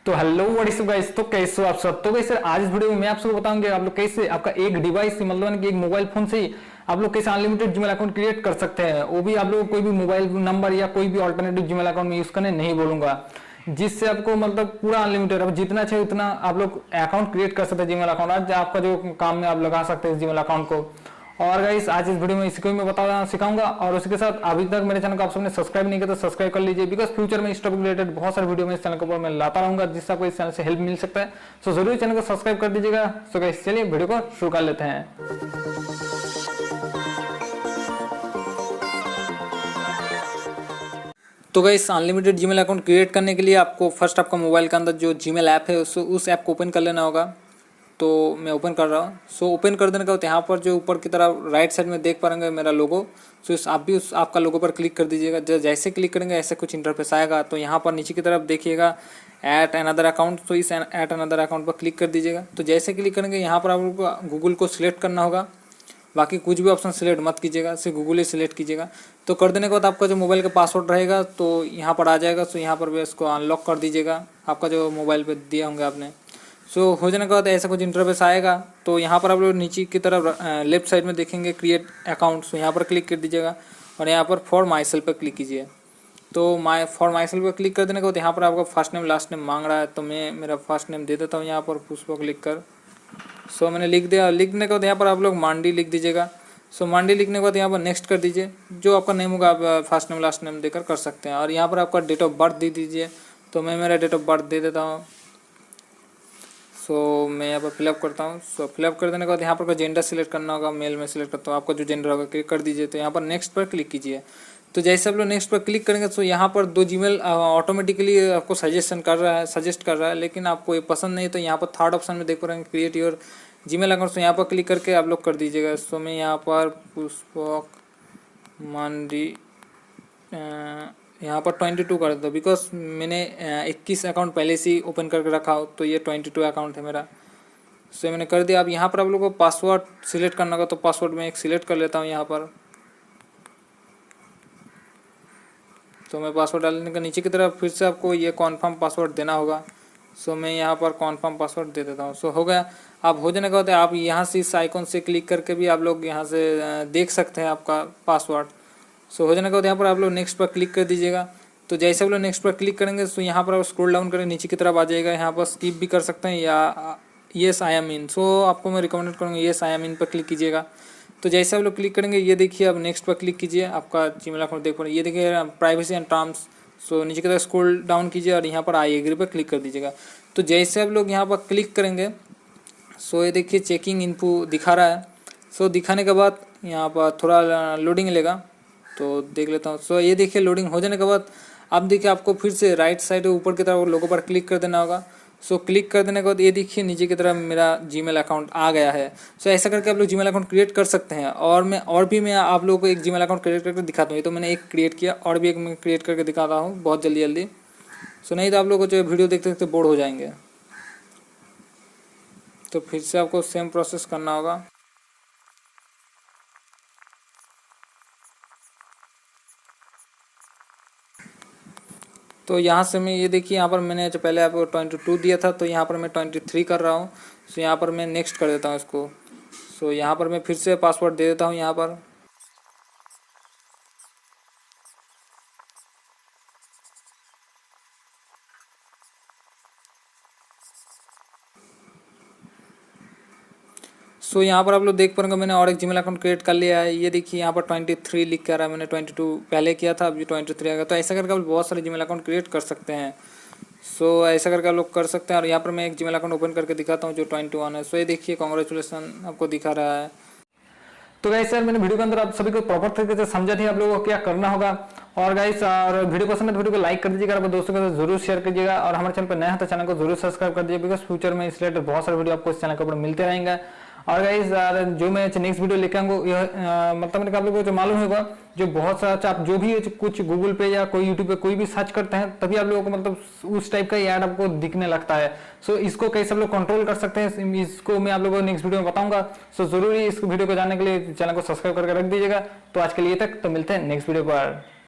तो hello what's up guys, तो कैसे हो आप सब। तो गाइस सर आज इस वीडियो में मैं आप सबको बताऊंगा आप लोग कैसे आपका एक डिवाइस से मतलब कि एक मोबाइल फोन से ही आप लोग कैसे अनलिमिटेड जीमेल अकाउंट क्रिएट कर सकते हैं। वो भी आप लोग कोई भी मोबाइल नंबर या कोई भी ऑल्टरनेटिव जीमेल अकाउंट में यूज करने नहीं बोलूंगा, जिससे आपको मतलब पूरा अनलिमिटेड अब जितना चाहिए उतना आप लोग अकाउंट क्रिएट कर सकते हैं जीमेल अकाउंट। आज आपका जो काम में आप लगा सकते हैं इस जीमेल अकाउंट को। और गाइस आज इस वीडियो में इसी को मैं बता सिखाऊंगा। और उसके साथ अभी तक मेरे चैनल को आप सबने सब्सक्राइब नहीं किया तो सब्सक्राइब कर लीजिए, बिकॉज फ्यूचर में इस टॉपिक रिलेटेड बहुत सारे वीडियो में इस चैनल के ऊपर मैं लाता रहूंगा, जिससे आपको इस चैनल से हेल्प मिल सकता है। सो जरूर चैनल को सब्सक्राइब कर दीजिएगा। सो गाइस चलिए वीडियो को शुरू कर लेते हैं। तो guys unlimited Gmail account create करने के लिए आपको फर्स्ट आपका मोबाइल के अंदर जो जीमेल ऐप है उस ऐप को ओपन कर लेना होगा। तो मैं ओपन कर रहा हूँ। सो ओपन कर देने का यहाँ पर जो ऊपर की तरफ राइट साइड में देख पाएंगे मेरा लोगो। सो आप भी उस आपका लोगो पर क्लिक कर दीजिएगा। जैसे क्लिक करेंगे ऐसे कुछ इंटरफेस आएगा। तो यहाँ पर नीचे की तरफ देखिएगा ऐड अनदर अकाउंट, तो इस ऐड अनदर अकाउंट पर क्लिक कर दीजिएगा। तो जैसे क्लिक करेंगे यहाँ पर आपको गूगल को सिलेक्ट करना होगा, बाकी कुछ भी ऑप्शन सिलेक्ट मत कीजिएगा, सिर्फ गूगल ही सिलेक्ट कीजिएगा। तो कर देने के बाद आपका जो मोबाइल का पासवर्ड रहेगा तो यहाँ पर आ जाएगा। सो यहाँ पर भी इसको अनलॉक कर दीजिएगा, आपका जो मोबाइल पे दिए होंगे आपने। सो हो जाने के बाद ऐसा कुछ इंटरफेस आएगा। तो यहाँ पर आप लोग नीचे की तरफ लेफ्ट साइड में देखेंगे क्रिएट अकाउंट, सो यहाँ पर क्लिक कर दीजिएगा और यहाँ पर फॉर माई सेल्फ पर क्लिक कीजिए। तो फॉर माई सेल्फ पर क्लिक कर देने के बाद यहाँ पर आपका फर्स्ट नेम लास्ट नेम मांग रहा है, तो मैं मेरा फर्स्ट नेम दे देता हूँ यहाँ पर पुष्प क्लिक कर। सो मैंने लिख दिया। लिखने के बाद यहाँ पर आप लोग मांडी लिख दीजिएगा। सो मांडी लिखने के बाद यहाँ पर नेक्स्ट कर दीजिए। जो आपका नेम होगा आप फर्स्ट नेम लास्ट नेम देकर कर सकते हैं। और यहाँ पर आपका डेट ऑफ बर्थ दे दीजिए। तो मैं मेरा डेट ऑफ बर्थ दे देता हूँ। सो मैं यहाँ पर फिलअप करता हूँ। सो फिलअप कर देने के बाद यहाँ पर जेंडर सिलेक्ट करना होगा, मेल में सिलेक्ट करता हूँ, आपका जो जेंडर होगा क्लिक कर दीजिए। तो यहाँ पर नेक्स्ट पर क्लिक कीजिए। तो जैसे आप लोग नेक्स्ट पर क्लिक करेंगे तो यहाँ पर दो जीमेल ऑटोमेटिकली आपको सजेस्ट कर रहा है, लेकिन आपको ये पसंद नहीं। तो यहाँ पर थर्ड ऑप्शन में देख पाएंगे क्रिएट योर जीमेल अकाउंट, तो यहाँ पर क्लिक करके आप लोग कर दीजिएगा। सो मैं यहाँ पर पुष्पक मांडी यहाँ पर 22 कर देता हूँ, बिकॉज मैंने 21 अकाउंट पहले से ही ओपन करके रखा हो, तो ये 22 अकाउंट है मेरा। सो मैंने कर दिया। अब यहाँ पर आप लोगों को पासवर्ड सिलेक्ट करना होगा, तो पासवर्ड मैं एक सिलेक्ट कर लेता हूँ यहाँ पर। तो मैं पासवर्ड डालने के नीचे की तरफ फिर से आपको ये कॉन्फर्म पासवर्ड देना होगा। सो मैं यहाँ पर कॉन्फर्म पासवर्ड दे देता हूँ। सो हो गया। अब हो जाने का होता है आप यहाँ से इस आइकॉन से क्लिक करके भी आप लोग यहाँ से देख सकते हैं आपका पासवर्ड। सो हो जाने के बाद यहाँ पर आप लोग नेक्स्ट पर क्लिक कर दीजिएगा। तो जैसे आप लोग नेक्स्ट पर क्लिक करेंगे तो यहाँ पर आप स्क्रॉल डाउन करें नीचे की तरफ आ जाएगा। यहाँ पर स्किप भी कर सकते हैं या येस आई एम इन। सो आपको मैं रिकमेंड करूँगा येस आई एम इन पर क्लिक कीजिएगा। तो जैसे आप लोग क्लिक करेंगे ये देखिए अब नेक्स्ट पर क्लिक कीजिए। आपका जीमेल अकाउंट देख पा रहे ये देखिए प्राइवेसी एंड टर्म्स। सो नीचे की तरफ स्क्रॉल डाउन कीजिए और यहाँ पर आई एग्री पर क्लिक कर दीजिएगा। तो जैसे आप लोग यहाँ पर क्लिक करेंगे सो ये देखिए चेकिंग इनपू दिखा रहा है। सो दिखाने के बाद यहाँ पर थोड़ा लोडिंग लेगा, तो देख लेता हूँ। सो ये देखिए लोडिंग हो जाने के बाद अब देखिए आपको फिर से राइट साइड ऊपर की तरफ लोगों पर क्लिक कर देना होगा। सो क्लिक कर देने के बाद ये देखिए नीचे की तरफ मेरा जीमेल अकाउंट आ गया है। सो ऐसा करके आप लोग जीमेल अकाउंट क्रिएट कर सकते हैं। और मैं आप लोगों को एक जीमेल अकाउंट क्रिएट करके दिखाता हूँ। ये तो मैंने एक क्रिएट किया, और भी एक मैं क्रिएट करके दिखाता हूँ बहुत जल्दी। सो नहीं तो आप लोग को जो वीडियो देखते देखते बोर हो जाएंगे, तो फिर से आपको सेम प्रोसेस करना होगा। तो यहाँ से मैं ये देखिए यहाँ पर मैंने जो पहले आपको 22 दिया था, तो यहाँ पर मैं 23 कर रहा हूँ। सो यहाँ पर मैं नेक्स्ट कर देता हूँ इसको। सो यहाँ पर मैं फिर से पासवर्ड दे देता हूँ यहाँ पर। सो यहाँ पर आप लोग देख पाएंगे मैंने और एक जीमेल अकाउंट क्रिएट कर लिया है। ये देखिए यहाँ पर 23 लिख कर रहा है, मैंने 22 पहले किया था, अभी 23 आ गया। तो ऐसा करके आप बहुत सारे जीमेल अकाउंट क्रिएट कर सकते हैं। सो ऐसा करके आप लोग कर सकते हैं। और यहाँ पर मैं एक जीमेल अकाउंट ओपन करके दिखाता हूँ जो 21 है। सो ये देखिए कांग्रेचुलेसन आपको दिखा रहा है। तो गाइस सर मैंने वीडियो के अंदर आप सभी को प्रॉपर तरीके से समझा थी आप लोगों को क्या करना होगा। और गाइस और वीडियो पसंद है तो वीडियो को लाइक कर दीजिएगा, अपने दोस्तों के साथ जरूर शेयर कीजिएगा। और हमारे चैनल पर नया है तो चैनल को जरूर सब्सक्राइब कर दीजिए, बिकॉज फ्यूचर में इस रिलेटेड बहुत सारे वीडियो आपको इस चैनल के ऊपर मिलते रहेंगे। और गाइस जो मैं नेक्स्ट वीडियो लेकर आऊँगा मतलब मैंने आप लोगों को जो मालूम होगा जो बहुत सारा आप जो भी कुछ गूगल पे या कोई यूट्यूब पे कोई भी सर्च करते हैं तभी आप लोगों को मतलब उस टाइप का ऐड आपको दिखने लगता है। सो इसको कैसे आप लोग कंट्रोल कर सकते हैं इसको मैं आप लोगों को नेक्स्ट वीडियो में बताऊंगा। सो जरूरी इस वीडियो को जानने के लिए चैनल को सब्सक्राइब करके रख दीजिएगा। तो आज के लिए तक, तो मिलते हैं नेक्स्ट वीडियो पर।